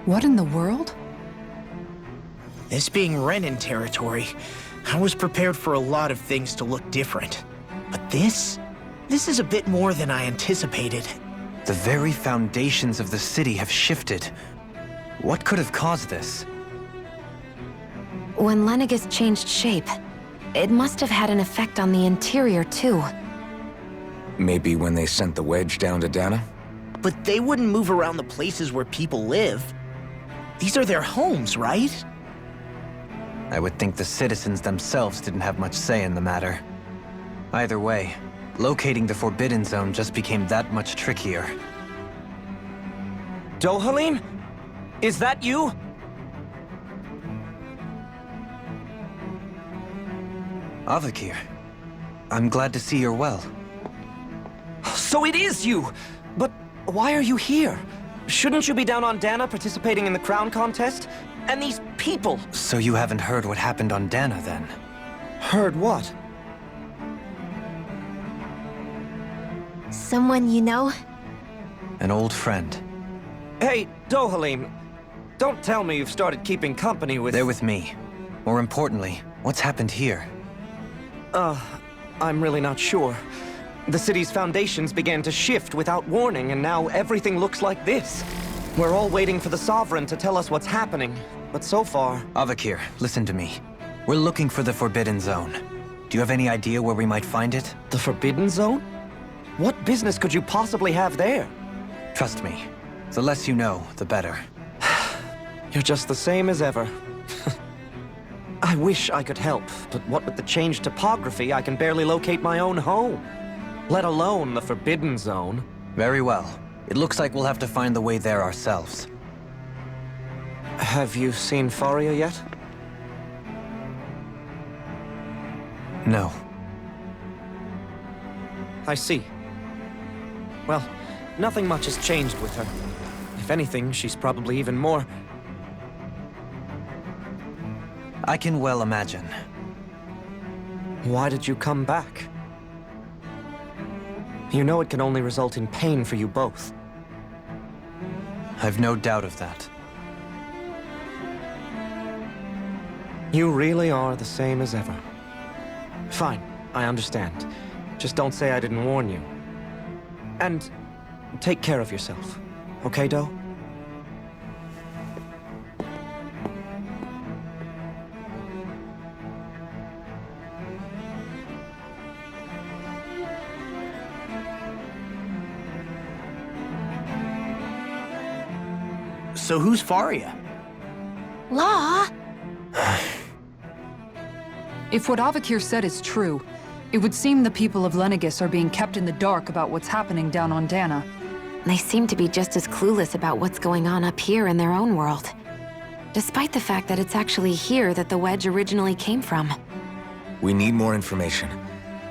What in the world? This being Renan territory, I was prepared for a lot of things to look different. But this is a bit more than I anticipated. The very foundations of the city have shifted. What could have caused this? When Lenegis changed shape, it must have had an effect on the interior too. Maybe when they sent the wedge down to Dana? But they wouldn't move around the places where people live. These are their homes, right? I would think the citizens themselves didn't have much say in the matter. Either way, locating the Forbidden Zone just became that much trickier. Dohalim? Is that you? Avakir, I'm glad to see you're well. So it is you! But why are you here? Shouldn't you be down on Dana participating in the crown contest? And these people! So you haven't heard what happened on Dana, then? Heard what? Someone you know? An old friend. Hey, Dohalim, don't tell me you've started keeping company with... They're with me. More importantly, what's happened here? I'm really not sure. The city's foundations began to shift without warning, and now everything looks like this. We're all waiting for the Sovereign to tell us what's happening, but so far... Avakir, listen to me. We're looking for the Forbidden Zone. Do you have any idea where we might find it? The Forbidden Zone? What business could you possibly have there? Trust me. The less you know, the better. You're just the same as ever. I wish I could help, but what with the changed topography, I can barely locate my own home. Let alone the Forbidden Zone. Very well. It looks like we'll have to find the way there ourselves. Have you seen Faria yet? No. I see. Well, nothing much has changed with her. If anything, she's probably even more... I can well imagine. Why did you come back? You know it can only result in pain for you both. I've no doubt of that. You really are the same as ever. Fine, I understand. Just don't say I didn't warn you. And take care of yourself. Okay, Do? So who's Faria? Law? If what Avakir said is true, it would seem the people of Lenegis are being kept in the dark about what's happening down on Dana. They seem to be just as clueless about what's going on up here in their own world. Despite the fact that it's actually here that the wedge originally came from. We need more information.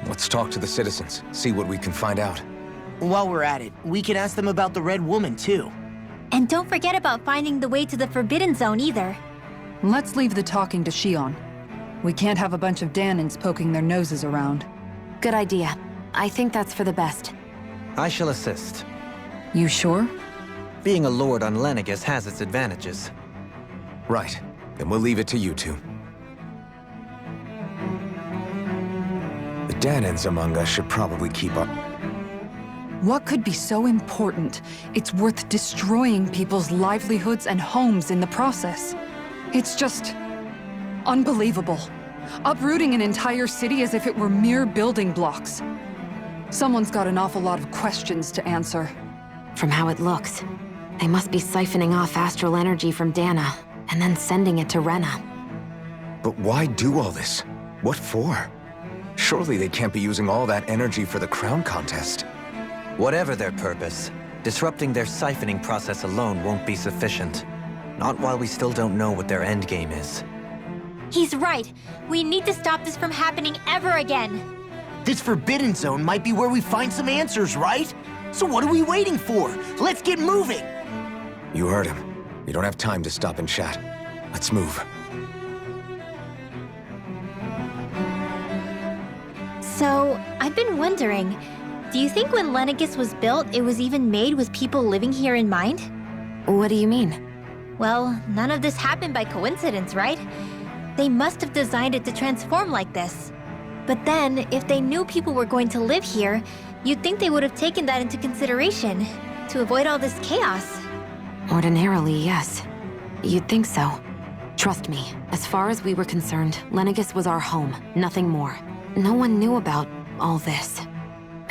Let's talk to the citizens, see what we can find out. While we're at it, we can ask them about the Red Woman, too. And don't forget about finding the way to the Forbidden Zone either. Let's leave the talking to Shion. We can't have a bunch of Danans poking their noses around. Good idea. I think that's for the best. I shall assist. You sure? Being a lord on Lenegis has its advantages. Right. Then we'll leave it to you two. The Danans among us should probably keep up. What could be so important? It's worth destroying people's livelihoods and homes in the process. It's just... unbelievable. Uprooting an entire city as if it were mere building blocks. Someone's got an awful lot of questions to answer. From how it looks, they must be siphoning off astral energy from Dana, and then sending it to Rena. But why do all this? What for? Surely they can't be using all that energy for the crown contest. Whatever their purpose, disrupting their siphoning process alone won't be sufficient. Not while we still don't know what their endgame is. He's right. We need to stop this from happening ever again. This Forbidden Zone might be where we find some answers, right? So what are we waiting for? Let's get moving! You heard him. We don't have time to stop and chat. Let's move. So, I've been wondering, do you think when Lenegis was built, it was even made with people living here in mind? What do you mean? Well, none of this happened by coincidence, right? They must have designed it to transform like this. But then, if they knew people were going to live here, you'd think they would have taken that into consideration to avoid all this chaos. Ordinarily, yes. You'd think so. Trust me, as far as we were concerned, Lenegis was our home, nothing more. No one knew about all this.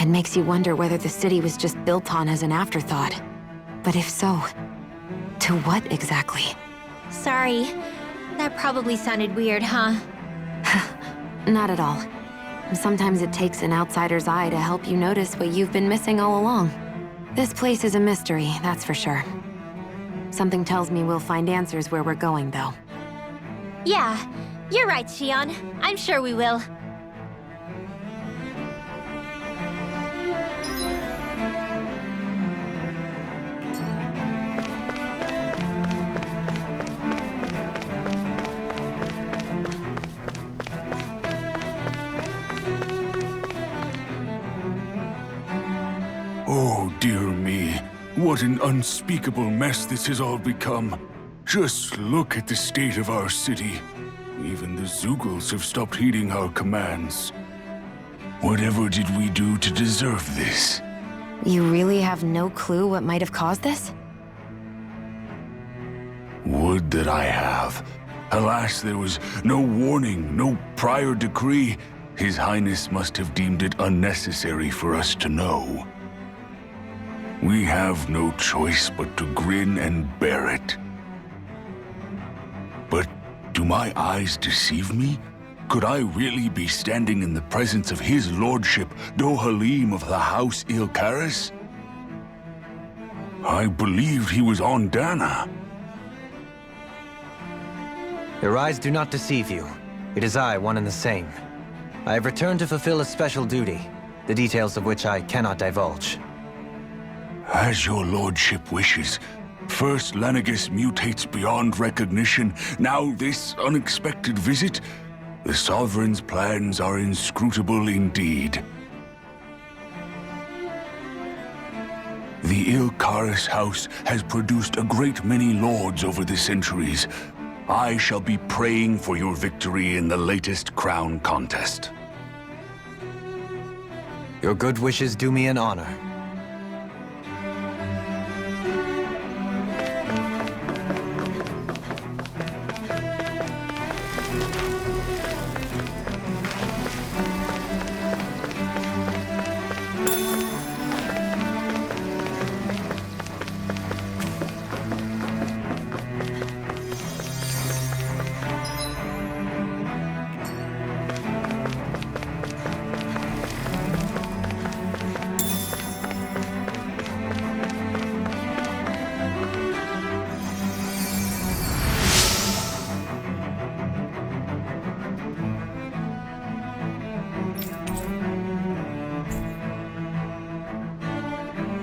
It makes you wonder whether the city was just built on as an afterthought. But if so, to what exactly? Sorry. That probably sounded weird, huh? Not at all. Sometimes it takes an outsider's eye to help you notice what you've been missing all along. This place is a mystery, that's for sure. Something tells me we'll find answers where we're going, though. Yeah, you're right, Shion. I'm sure we will. Oh, dear me. What an unspeakable mess this has all become. Just look at the state of our city. Even the Zeugles have stopped heeding our commands. Whatever did we do to deserve this? You really have no clue what might have caused this? Would that I have. Alas, there was no warning, no prior decree. His Highness must have deemed it unnecessary for us to know. We have no choice but to grin and bear it. But do my eyes deceive me? Could I really be standing in the presence of his lordship, Dohalim of the House Ilkaris? I believed he was on Dana. Your eyes do not deceive you. It is I, one and the same. I have returned to fulfill a special duty, the details of which I cannot divulge. As your lordship wishes. First Lenegis mutates beyond recognition, now this unexpected visit. The Sovereign's plans are inscrutable indeed. The Ilkaris house has produced a great many lords over the centuries. I shall be praying for your victory in the latest crown contest. Your good wishes do me an honor.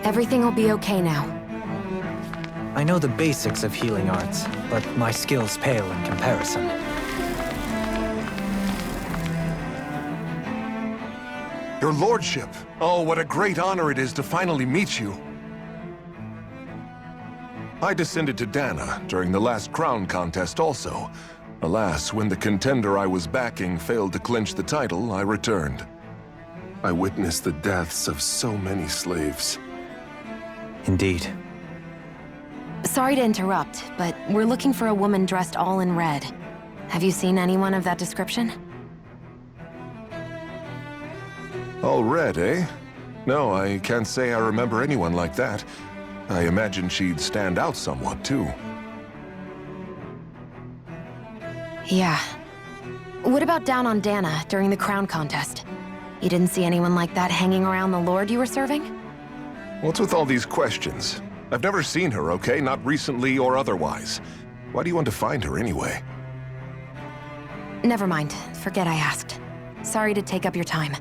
Everything will be okay now. I know the basics of healing arts, but my skills pale in comparison. Your lordship! Oh, what a great honor it is to finally meet you! I descended to Dana during the last crown contest also. Alas, when the contender I was backing failed to clinch the title, I returned. I witnessed the deaths of so many slaves. Indeed. Sorry to interrupt, but we're looking for a woman dressed all in red. Have you seen anyone of that description? All red, eh? No, I can't say I remember anyone like that. I imagine she'd stand out somewhat, too. Yeah. What about down on Dana during the crown contest? You didn't see anyone like that hanging around the lord you were serving? What's with all these questions? I've never seen her, okay? Not recently or otherwise. Why do you want to find her anyway? Never mind. Forget I asked. Sorry to take up your time.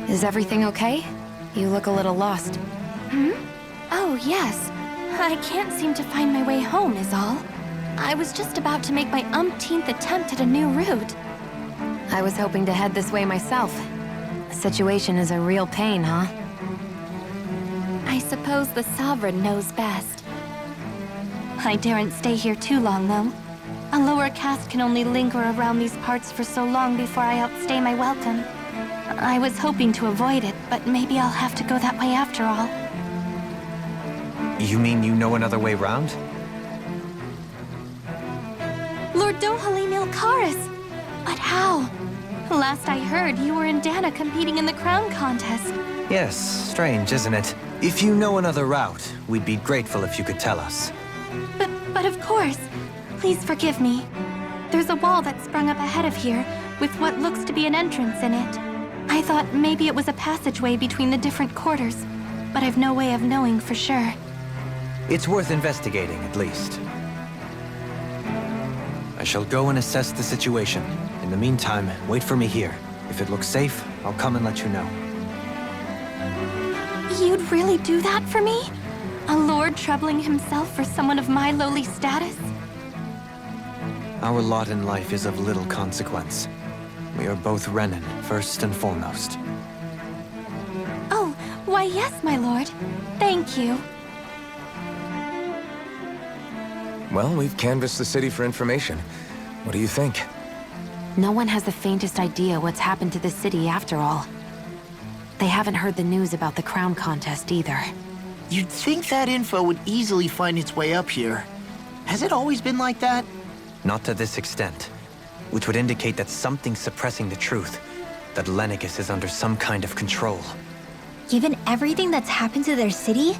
Is everything okay? You look a little lost. Oh, yes. I can't seem to find my way home, is all. I was just about to make my umpteenth attempt at a new route. I was hoping to head this way myself. The situation is a real pain, huh? I suppose the Sovereign knows best. I daren't stay here too long, though. A lower caste can only linger around these parts for so long before I outstay my welcome. I was hoping to avoid it, but maybe I'll have to go that way after all. You mean you know another way round? Lord Dohalim Ilkaris! But how? Last I heard, you were in Dana competing in the crown contest. Yes, strange, isn't it? If you know another route, we'd be grateful if you could tell us. But of course. Please forgive me. There's a wall that sprung up ahead of here, with what looks to be an entrance in it. I thought maybe it was a passageway between the different quarters, but I've no way of knowing for sure. It's worth investigating, at least. I shall go and assess the situation. In the meantime, wait for me here. If it looks safe, I'll come and let you know. You'd really do that for me? A lord troubling himself for someone of my lowly status? Our lot in life is of little consequence. We are both Renan, first and foremost. Oh, why yes, my lord. Thank you. Well, we've canvassed the city for information. What do you think? No one has the faintest idea what's happened to the city after all. They haven't heard the news about the crown contest either. You'd think that info would easily find its way up here. Has it always been like that? Not to this extent, which would indicate that something's suppressing the truth, that Lenegis is under some kind of control. Given everything that's happened to their city,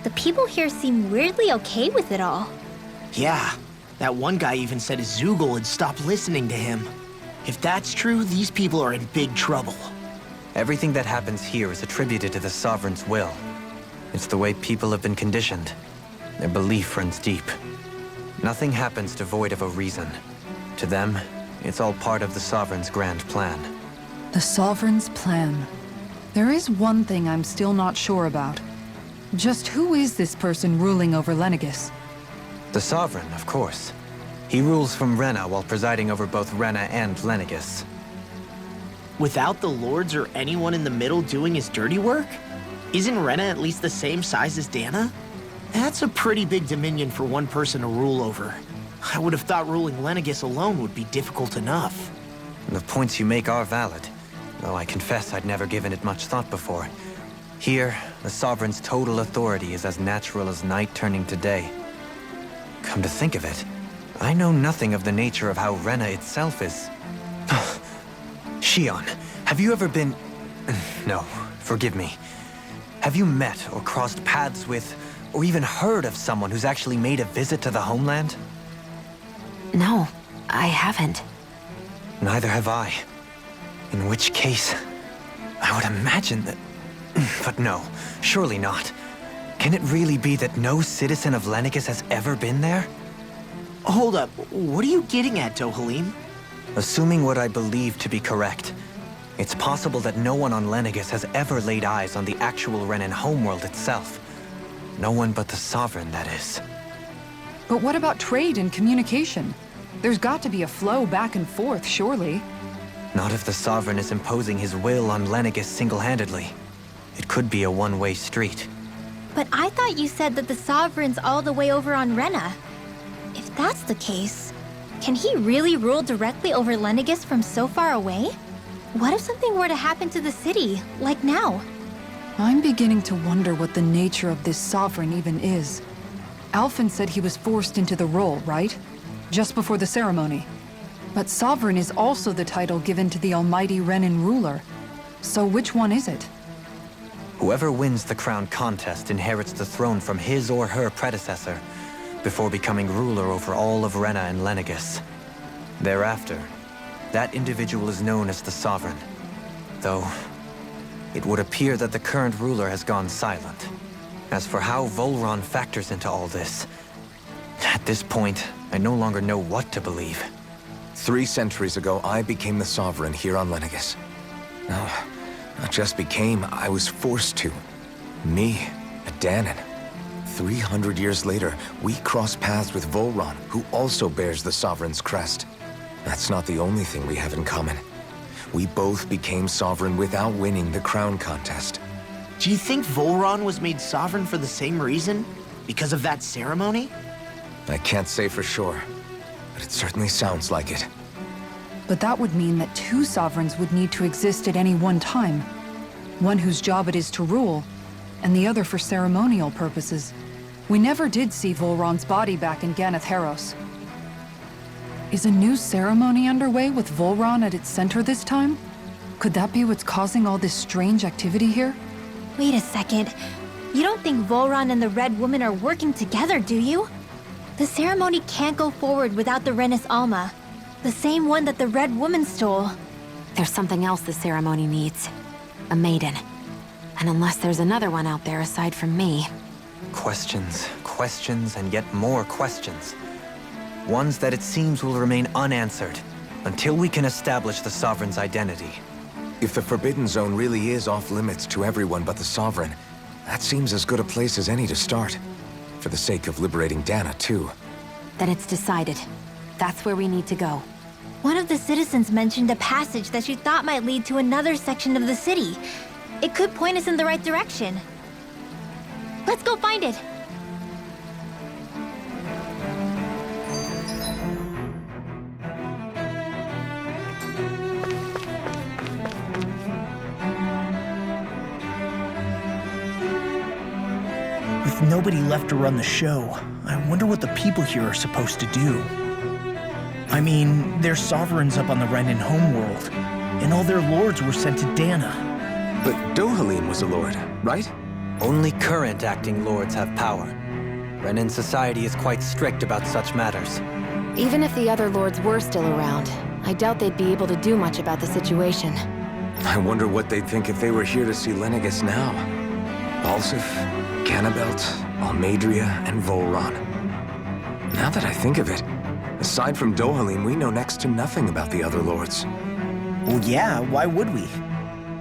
the people here seem weirdly okay with it all. Yeah, that one guy even said his Zoogle had stopped listening to him. If that's true, these people are in big trouble. Everything that happens here is attributed to the Sovereign's will. It's the way people have been conditioned. Their belief runs deep. Nothing happens devoid of a reason. To them, it's all part of the Sovereign's grand plan. The Sovereign's plan. There is one thing I'm still not sure about. Just who is this person ruling over Lenegis? The Sovereign, of course. He rules from Rena while presiding over both Rena and Lenegis. Without the lords or anyone in the middle doing his dirty work? Isn't Rena at least the same size as Dana? That's a pretty big dominion for one person to rule over. I would have thought ruling Lenegis alone would be difficult enough. The points you make are valid, though I confess I'd never given it much thought before. Here, the Sovereign's total authority is as natural as night turning to day. Come to think of it, I know nothing of the nature of how Rena itself is. Shion, have you ever been... No, forgive me. Have you met or crossed paths with, or even heard of someone who's actually made a visit to the homeland? No, I haven't. Neither have I. In which case, I would imagine that... But no, surely not. Can it really be that no citizen of Lenegis has ever been there? Hold up, what are you getting at, Dohalim? Assuming what I believe to be correct, it's possible that no one on Lenegis has ever laid eyes on the actual Renan homeworld itself. No one but the Sovereign, that is. But what about trade and communication? There's got to be a flow back and forth, surely. Not if the Sovereign is imposing his will on Lenegis single-handedly. It could be a one-way street. But I thought you said that the Sovereign's all the way over on Rena. If that's the case, can he really rule directly over Lenegis from so far away? What if something were to happen to the city, like now? I'm beginning to wonder what the nature of this Sovereign even is. Alphen said he was forced into the role, right? Just before the ceremony. But Sovereign is also the title given to the almighty Renan ruler. So which one is it? Whoever wins the crown contest inherits the throne from his or her predecessor, before becoming ruler over all of Rena and Lenegis. Thereafter, that individual is known as the Sovereign. Though, it would appear that the current ruler has gone silent. As for how Volron factors into all this, at this point, I no longer know what to believe. 3 centuries ago, I became the Sovereign here on Lenegis. Now, Not just became, I was forced to. Me, a Danon. 300 years later, we cross paths with Volron, who also bears the Sovereign's crest. That's not the only thing we have in common. We both became Sovereign without winning the crown contest. Do you think Volron was made sovereign for the same reason? Because of that ceremony? I can't say for sure, but it certainly sounds like it. But that would mean that two sovereigns would need to exist at any one time. One whose job it is to rule, and the other for ceremonial purposes. We never did see Volron's body back in Ganath Haros. Is a new ceremony underway with Volron at its center this time? Could that be what's causing all this strange activity here? Wait a second. You don't think Volron and the Red Woman are working together, do you? The ceremony can't go forward without the Renis Alma. The same one that the Red Woman stole. There's something else the ceremony needs. A maiden. And unless there's another one out there aside from me... Questions, questions, and yet more questions. Ones that it seems will remain unanswered until we can establish the Sovereign's identity. If the Forbidden Zone really is off-limits to everyone but the Sovereign, that seems as good a place as any to start. For the sake of liberating Dana, too. Then it's decided. That's where we need to go. One of the citizens mentioned a passage that she thought might lead to another section of the city. It could point us in the right direction. Let's go find it! With nobody left to run the show, I wonder what the people here are supposed to do. I mean, their sovereigns up on the Renin homeworld, and all their lords were sent to Dana. But Dohalim was a lord, right? Only current acting lords have power. Renin society is quite strict about such matters. Even if the other lords were still around, I doubt they'd be able to do much about the situation. I wonder what they'd think if they were here to see Lenegis now. Balsif, Cannabelt, Almadria, and Volron. Now that I think of it, aside from Dohalim, we know next to nothing about the other lords. Well, yeah, why would we?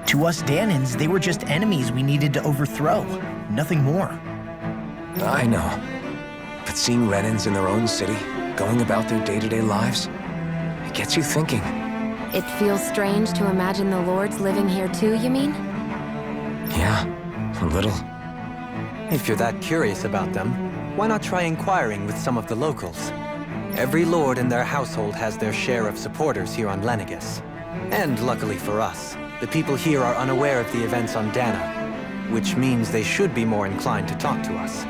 To us Danans, they were just enemies we needed to overthrow. Nothing more. I know. But seeing Renins in their own city, going about their day-to-day lives, it gets you thinking. It feels strange to imagine the lords living here too, you mean? Yeah, a little. If you're that curious about them, why not try inquiring with some of the locals? Every lord in their household has their share of supporters here on Lenegis. And luckily for us, the people here are unaware of the events on Dana, which means they should be more inclined to talk to us.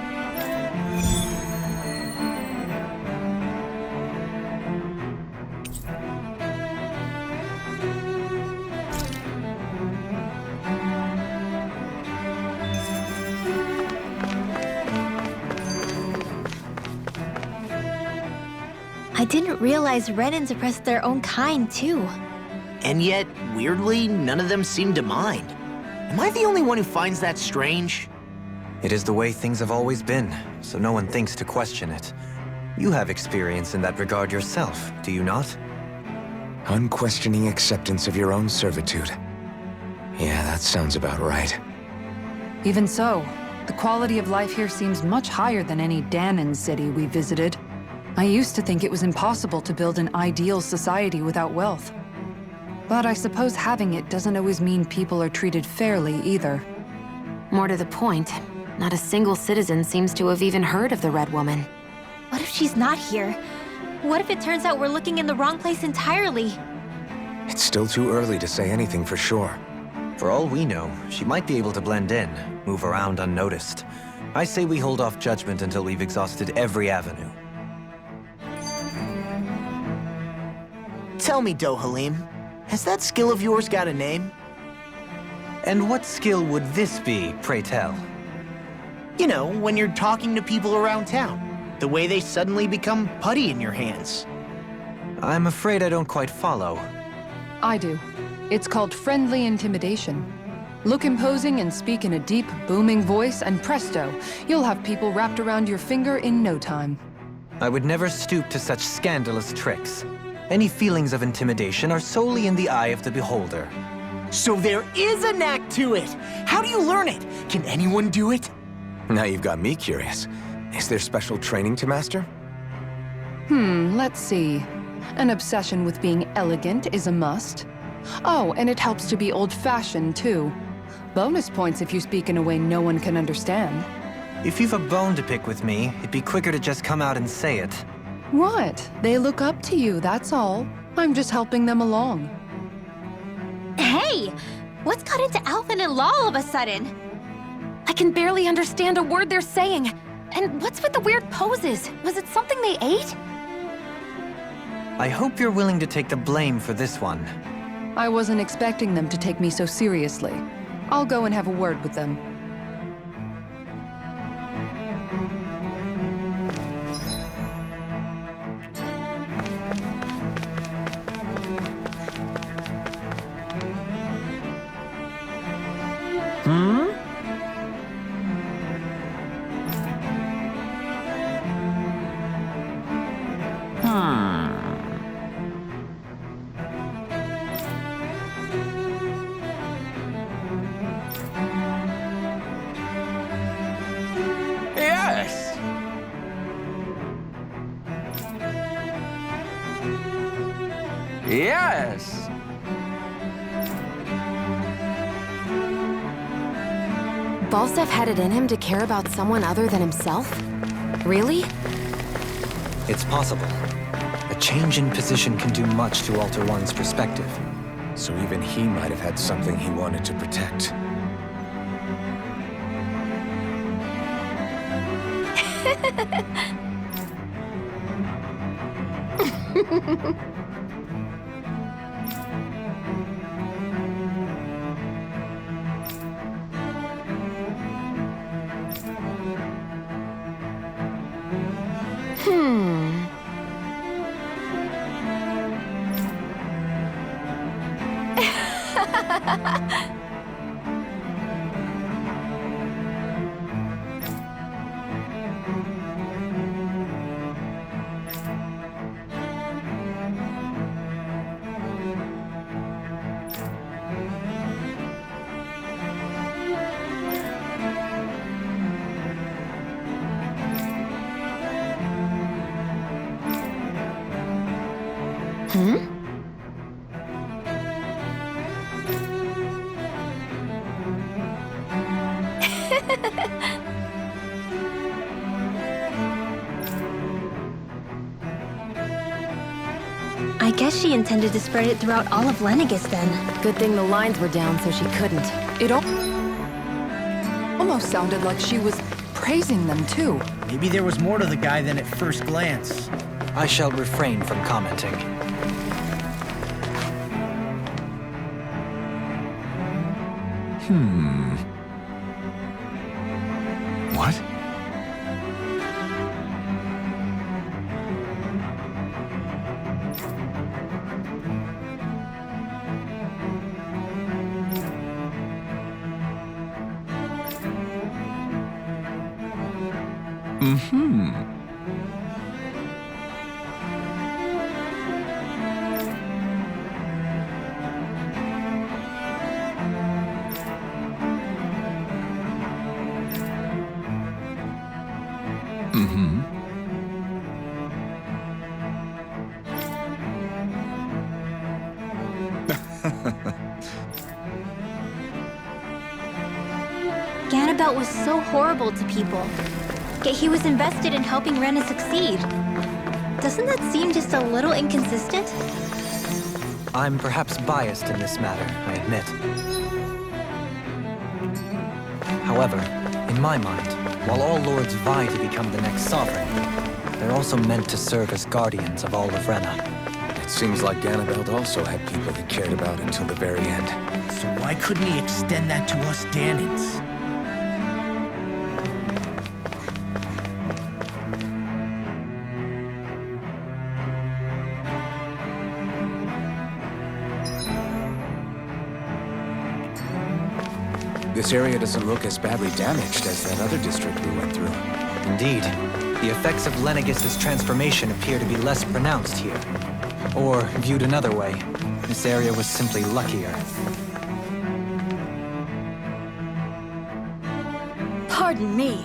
I didn't realize Renins oppressed their own kind, too. And yet, weirdly, none of them seem to mind. Am I the only one who finds that strange? It is the way things have always been, so no one thinks to question it. You have experience in that regard yourself, do you not? Unquestioning acceptance of your own servitude. Yeah, that sounds about right. Even so, the quality of life here seems much higher than any Danon city we visited. I used to think it was impossible to build an ideal society without wealth. But I suppose having it doesn't always mean people are treated fairly either. More to the point, not a single citizen seems to have even heard of the Red Woman. What if she's not here? What if it turns out we're looking in the wrong place entirely? It's still too early to say anything for sure. For all we know, she might be able to blend in, move around unnoticed. I say we hold off judgment until we've exhausted every avenue. Tell me, Dohalim, has that skill of yours got a name? And what skill would this be, pray tell? You know, when you're talking to people around town. The way they suddenly become putty in your hands. I'm afraid I don't quite follow. I do. It's called friendly intimidation. Look imposing and speak in a deep, booming voice, and presto, you'll have people wrapped around your finger in no time. I would never stoop to such scandalous tricks. Any feelings of intimidation are solely in the eye of the beholder. So there is a knack to it! How do you learn it? Can anyone do it? Now you've got me curious. Is there special training to master? Let's see. An obsession with being elegant is a must. Oh, and it helps to be old-fashioned, too. Bonus points if you speak in a way no one can understand. If you've a bone to pick with me, it'd be quicker to just come out and say it. What? They look up to you, that's all. I'm just helping them along. Hey! What's got into Alvin and Law all of a sudden? I can barely understand a word they're saying. And what's with the weird poses? Was it something they ate? I hope you're willing to take the blame for this one. I wasn't expecting them to take me so seriously. I'll go and have a word with them. Yes! Yes! Balsef had it in him to care about someone other than himself? Really? It's possible. A change in position can do much to alter one's perspective. So even he might have had something he wanted to protect. I guess she intended to spread it throughout all of Lenegis then. Good thing the lines were down so she couldn't. It almost sounded like she was praising them, too. Maybe there was more to the guy than at first glance. I shall refrain from commenting. What? Ganabelt was so horrible to people. Yet he was invested in helping Rena succeed. Doesn't that seem just a little inconsistent? I'm perhaps biased in this matter, I admit. However, in my mind, while all lords vie to become the next sovereign, they're also meant to serve as guardians of all of Rena. It seems like Ganabelt also had people he cared about until the very end. So why couldn't he extend that to us Danans? This area doesn't look as badly damaged as that other district we went through. Indeed, the effects of Lenegis' transformation appear to be less pronounced here. Or, viewed another way, this area was simply luckier. Pardon me.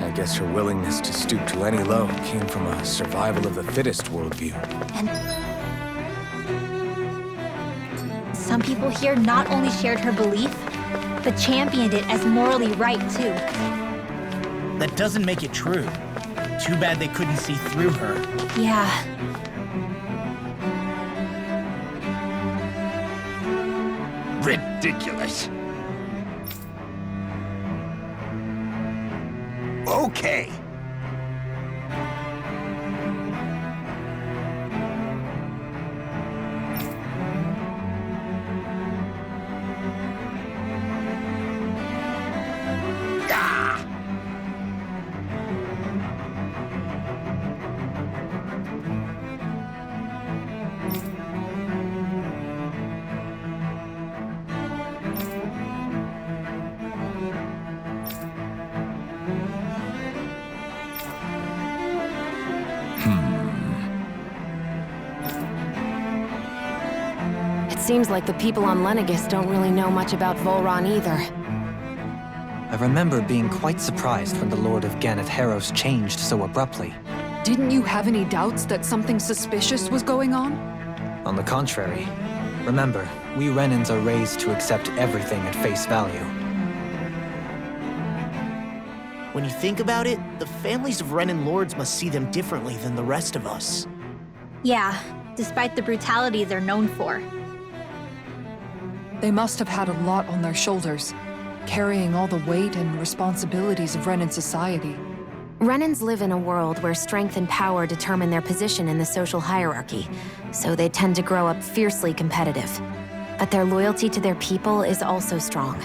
I guess her willingness to stoop to any low came from a survival of the fittest worldview. And some people here not only shared her belief, but championed it as morally right, too. That doesn't make it true. Too bad they couldn't see through her. Yeah. Ridiculous. Okay. Seems like the people on Lenegis don't really know much about Volron either. I remember being quite surprised when the Lord of Ganath Haros changed so abruptly. Didn't you have any doubts that something suspicious was going on? On the contrary. Remember, we Renans are raised to accept everything at face value. When you think about it, the families of Renan lords must see them differently than the rest of us. Yeah, despite the brutality they're known for. They must have had a lot on their shoulders, carrying all the weight and responsibilities of Renan society. Renans live in a world where strength and power determine their position in the social hierarchy, so they tend to grow up fiercely competitive. But their loyalty to their people is also strong.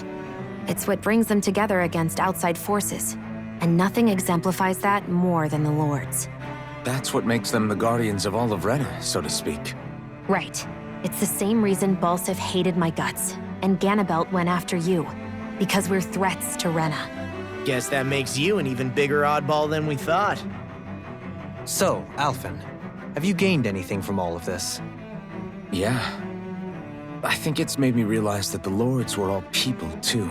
It's what brings them together against outside forces, and nothing exemplifies that more than the Lords. That's what makes them the guardians of all of Rena, so to speak. Right. It's the same reason Balsif hated my guts, and Ganabelt went after you. Because we're threats to Rena. Guess that makes you an even bigger oddball than we thought. So, Alphen, have you gained anything from all of this? Yeah. I think it's made me realize that the Lords were all people, too.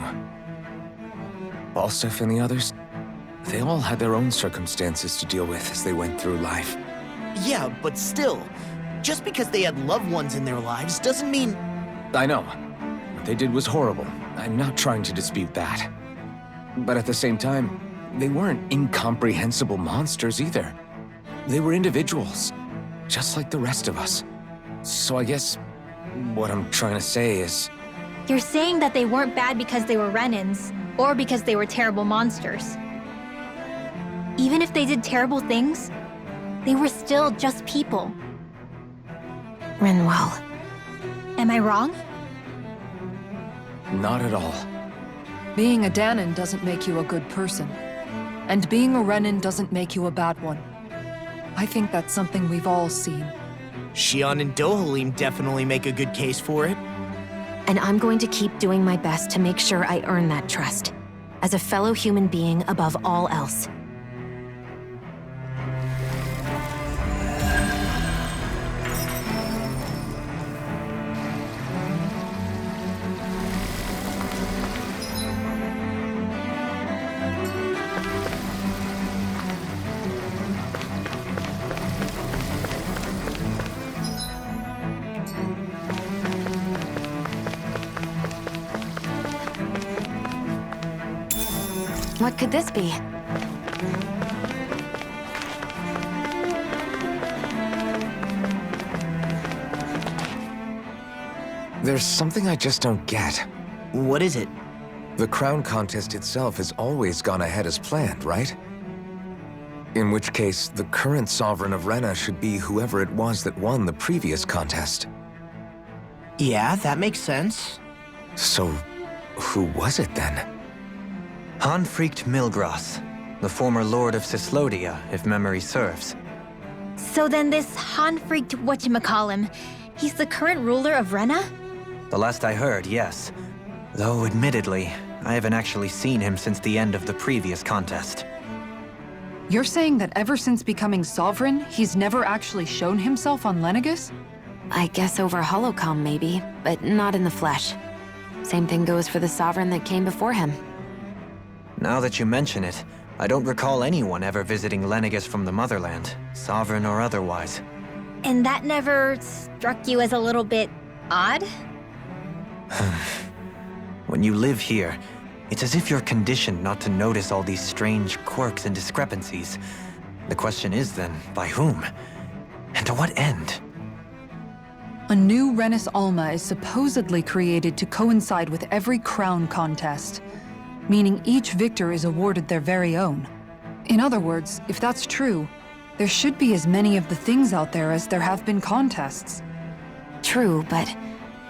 Balsif and the others, they all had their own circumstances to deal with as they went through life. Yeah, but still, just because they had loved ones in their lives doesn't mean... I know. What they did was horrible. I'm not trying to dispute that. But at the same time, they weren't incomprehensible monsters either. They were individuals, just like the rest of us. So I guess what I'm trying to say is... You're saying that they weren't bad because they were Renans, or because they were terrible monsters. Even if they did terrible things, they were still just people. Rinwell. Am I wrong? Not at all. Being a Danan doesn't make you a good person. And being a Renan doesn't make you a bad one. I think that's something we've all seen. Xion and Dohalim definitely make a good case for it. And I'm going to keep doing my best to make sure I earn that trust. As a fellow human being above all else. What could this be? There's something I just don't get. What is it? The crown contest itself has always gone ahead as planned, right? In which case, the current sovereign of Rena should be whoever it was that won the previous contest. Yeah, that makes sense. So, who was it then? Hanfried Milgras, the former lord of Cislodia, if memory serves. So then this Hanfried whatchamacallem, he's the current ruler of Rena? The last I heard, yes. Though, admittedly, I haven't actually seen him since the end of the previous contest. You're saying that ever since becoming sovereign, he's never actually shown himself on Lenegis? I guess over holocom maybe, but not in the flesh. Same thing goes for the sovereign that came before him. Now that you mention it, I don't recall anyone ever visiting Lenegis from the motherland, sovereign or otherwise. And that never struck you as a little bit odd? When you live here, it's as if you're conditioned not to notice all these strange quirks and discrepancies. The question is then, by whom? And to what end? A new Renis Alma is supposedly created to coincide with every crown contest, meaning each victor is awarded their very own. In other words, if that's true, there should be as many of the things out there as there have been contests. True, but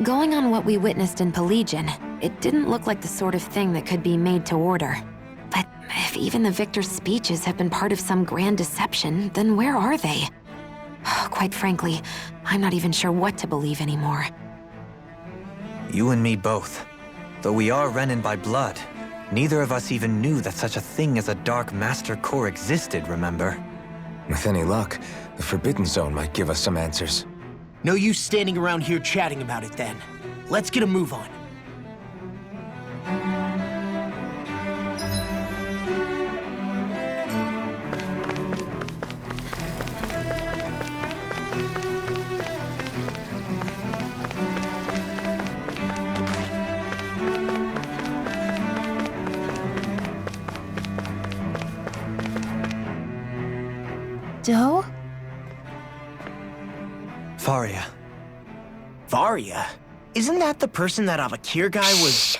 going on what we witnessed in Pelagian, it didn't look like the sort of thing that could be made to order. But if even the victor's speeches have been part of some grand deception, then where are they? Quite frankly, I'm not even sure what to believe anymore. You and me both. Though we are Renin by blood, neither of us even knew that such a thing as a Dark Master Core existed, remember? With any luck, the Forbidden Zone might give us some answers. No use standing around here chatting about it then. Let's get a move on. Doe? Faria. Varia? Isn't that the person that Avakir guy was...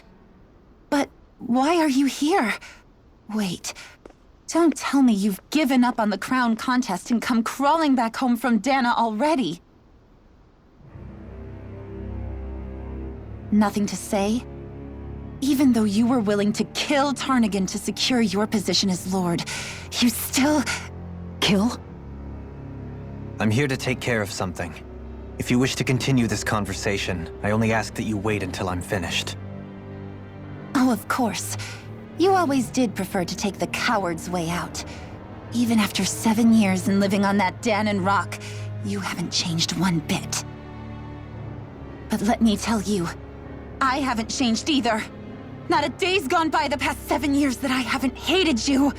But why are you here? Wait, don't tell me you've given up on the crown contest and come crawling back home from Dana already. Nothing to say? Even though you were willing to kill Tarnigan to secure your position as Lord, you still... Kill? I'm here to take care of something. If you wish to continue this conversation, I only ask that you wait until I'm finished. Oh, of course. You always did prefer to take the coward's way out. Even after 7 years and living on that Danon rock, you haven't changed one bit. But let me tell you, I haven't changed either. Not a day's gone by the past 7 years that I haven't hated you.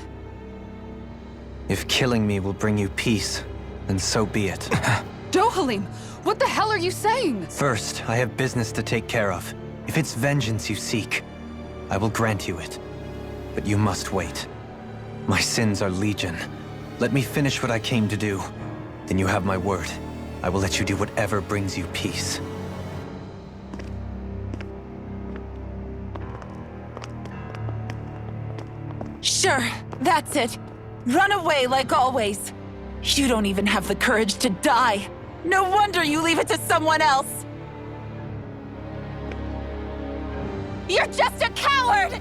If killing me will bring you peace, then so be it. Dohalim, what the hell are you saying? First, I have business to take care of. If it's vengeance you seek, I will grant you it. But you must wait. My sins are legion. Let me finish what I came to do. Then you have my word. I will let you do whatever brings you peace. Sure, that's it. Run away like always. You don't even have the courage to die. No wonder you leave it to someone else. You're just a coward!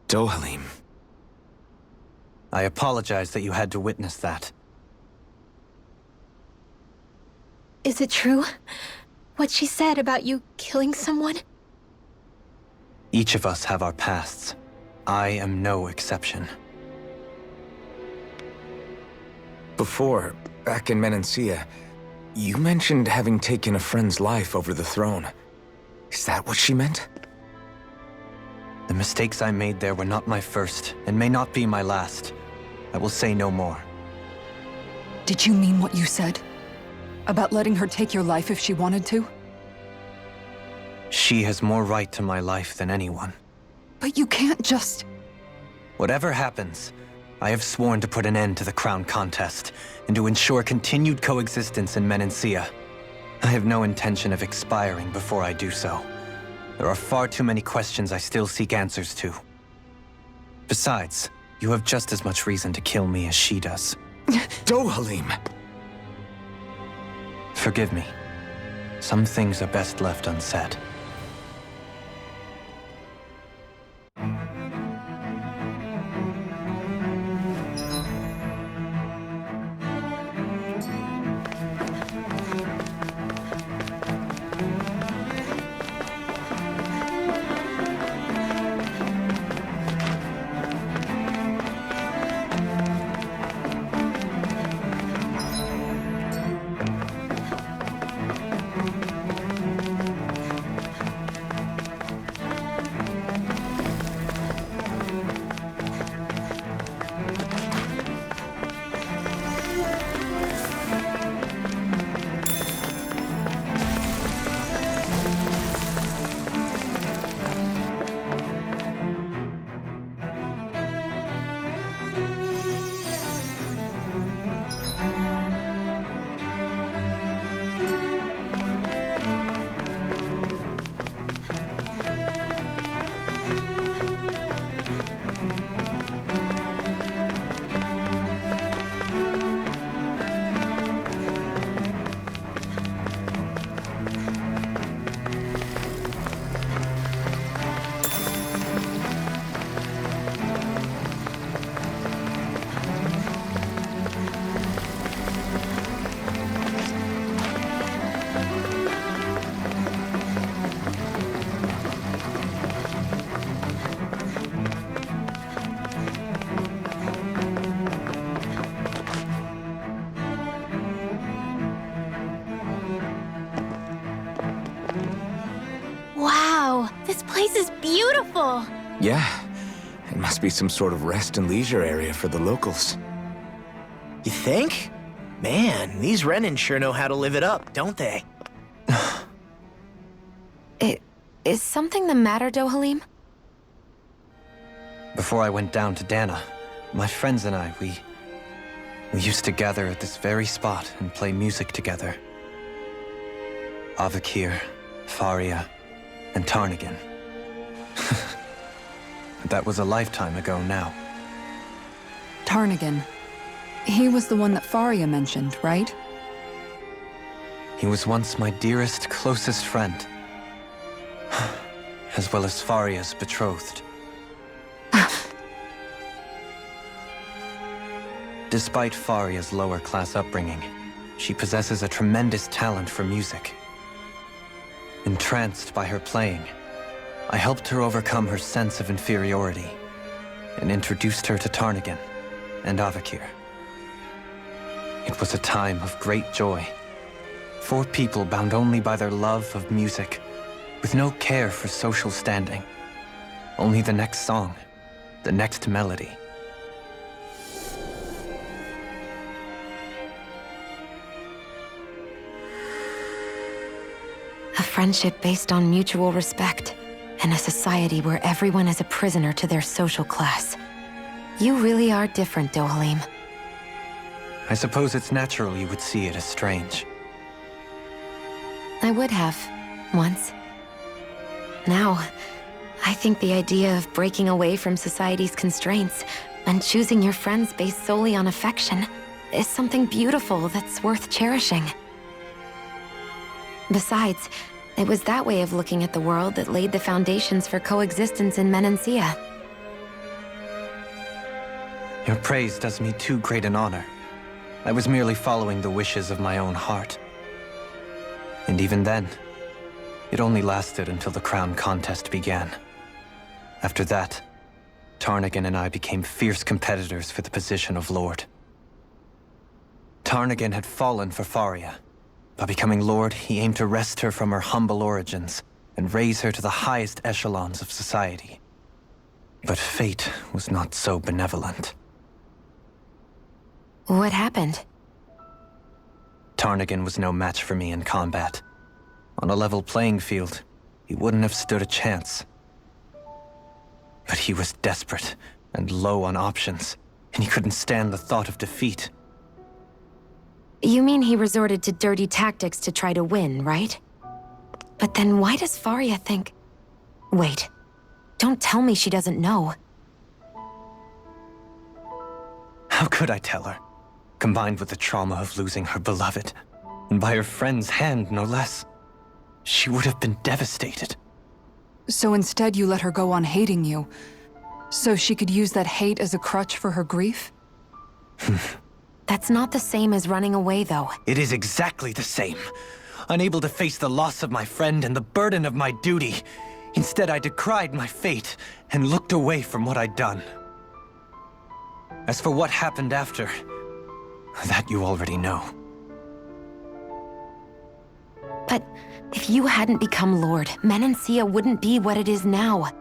Dohalim. I apologize that you had to witness that. Is it true? What she said about you killing someone? Each of us have our pasts. I am no exception. Before, back in Menancia, you mentioned having taken a friend's life over the throne. Is that what she meant? The mistakes I made there were not my first, and may not be my last. I will say no more. Did you mean what you said? About letting her take your life if she wanted to? She has more right to my life than anyone. But you can't just... Whatever happens, I have sworn to put an end to the crown contest, and to ensure continued coexistence in Menancia. I have no intention of expiring before I do so. There are far too many questions I still seek answers to. Besides, you have just as much reason to kill me as she does. Dohalim! Forgive me. Some things are best left unsaid. Wow, this place is beautiful! Yeah, it must be some sort of rest and leisure area for the locals. You think? Man, these Renan sure know how to live it up, don't they? Is something the matter, Dohalim? Before I went down to Dana, my friends and I, we used to gather at this very spot and play music together. Avakir, Faria, and Tarnigan. That was a lifetime ago now. Tarnigan. He was the one that Faria mentioned, right? He was once my dearest, closest friend. As well as Faria's betrothed. Despite Faria's lower-class upbringing, she possesses a tremendous talent for music. Entranced by her playing, I helped her overcome her sense of inferiority and introduced her to Tarnigan and Avakir. It was a time of great joy. 4 people bound only by their love of music, with no care for social standing. Only the next song, the next melody. A friendship based on mutual respect, and a society where everyone is a prisoner to their social class. You really are different, Dohalim. I suppose it's natural you would see it as strange. I would have, once. Now, I think the idea of breaking away from society's constraints and choosing your friends based solely on affection is something beautiful that's worth cherishing. Besides, it was that way of looking at the world that laid the foundations for coexistence in Menancia. Your praise does me too great an honor. I was merely following the wishes of my own heart. And even then, it only lasted until the crown contest began. After that, Tarnigan and I became fierce competitors for the position of Lord. Tarnigan had fallen for Faria. By becoming Lord, he aimed to wrest her from her humble origins and raise her to the highest echelons of society. But fate was not so benevolent. What happened? Tarnigan was no match for me in combat. On a level playing field, he wouldn't have stood a chance. But he was desperate and low on options. and he couldn't stand the thought of defeat. You mean he resorted to dirty tactics to try to win, right? But then why does Faria think... Wait. Don't tell me she doesn't know. How could I tell her? Combined with the trauma of losing her beloved, and by her friend's hand, no less, she would have been devastated. So instead you let her go on hating you, so she could use that hate as a crutch for her grief? That's not the same as running away, though. It is exactly the same. Unable to face the loss of my friend and the burden of my duty, instead I decried my fate and looked away from what I'd done. As for what happened after, that you already know. But if you hadn't become Lord, Menancia wouldn't be what it is now.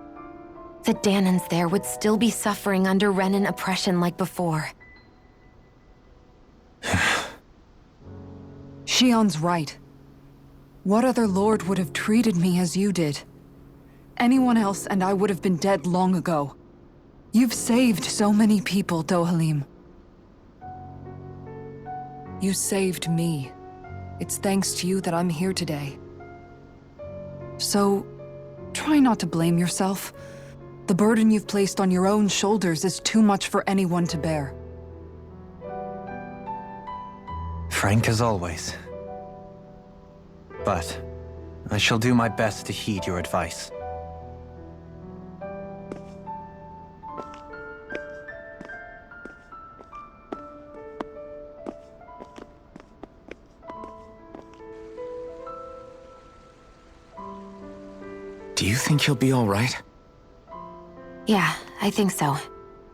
The Danans there would still be suffering under Renan oppression like before. Shion's right. What other lord would have treated me as you did? Anyone else and I would have been dead long ago. You've saved so many people, Dohalim. You saved me. It's thanks to you that I'm here today. So, try not to blame yourself. The burden you've placed on your own shoulders is too much for anyone to bear. Frank as always. But I shall do my best to heed your advice. Do you think he'll be all right? Yeah, I think so.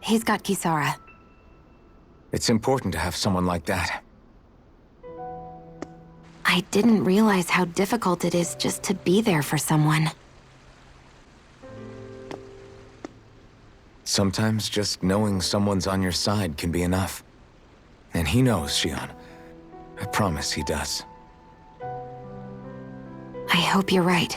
He's got Kisara. It's important to have someone like that. I didn't realize how difficult it is just to be there for someone. Sometimes just knowing someone's on your side can be enough. And he knows, Shion. I promise he does. I hope you're right.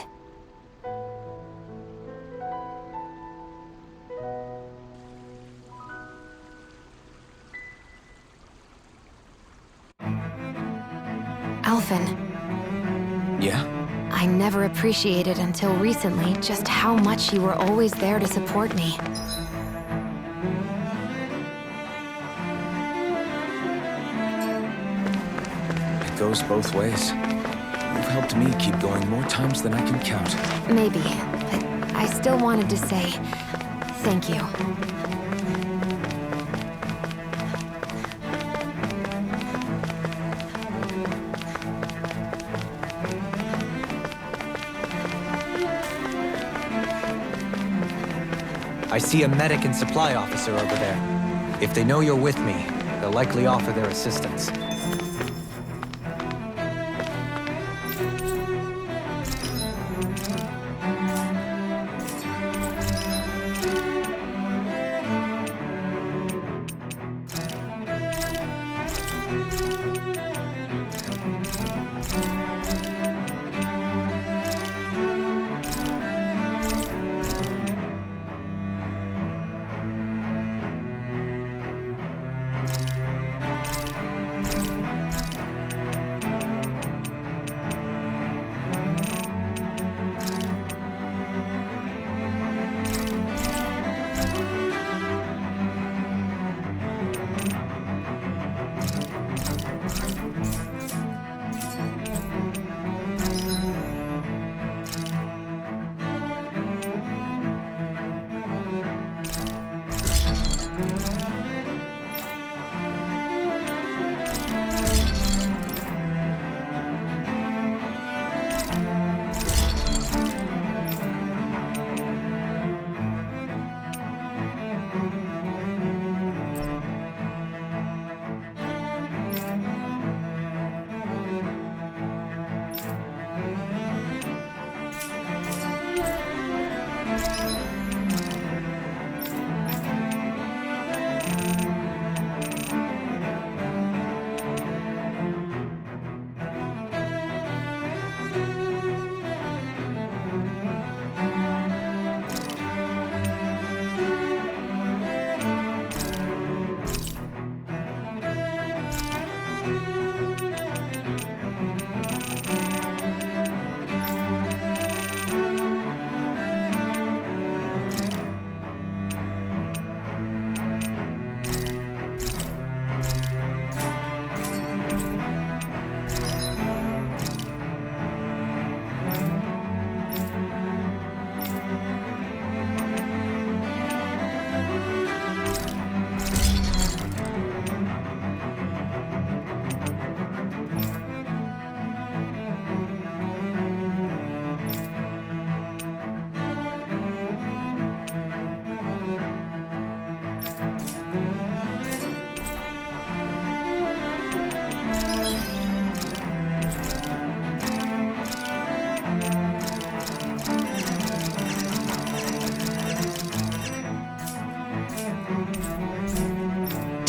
Alphen. Yeah? I never appreciated until recently just how much you were always there to support me. It goes both ways. You've helped me keep going more times than I can count. Maybe, but I still wanted to say thank you. I see a medic and supply officer over there. If they know you're with me, they'll likely offer their assistance.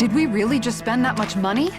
Did we really just spend that much money?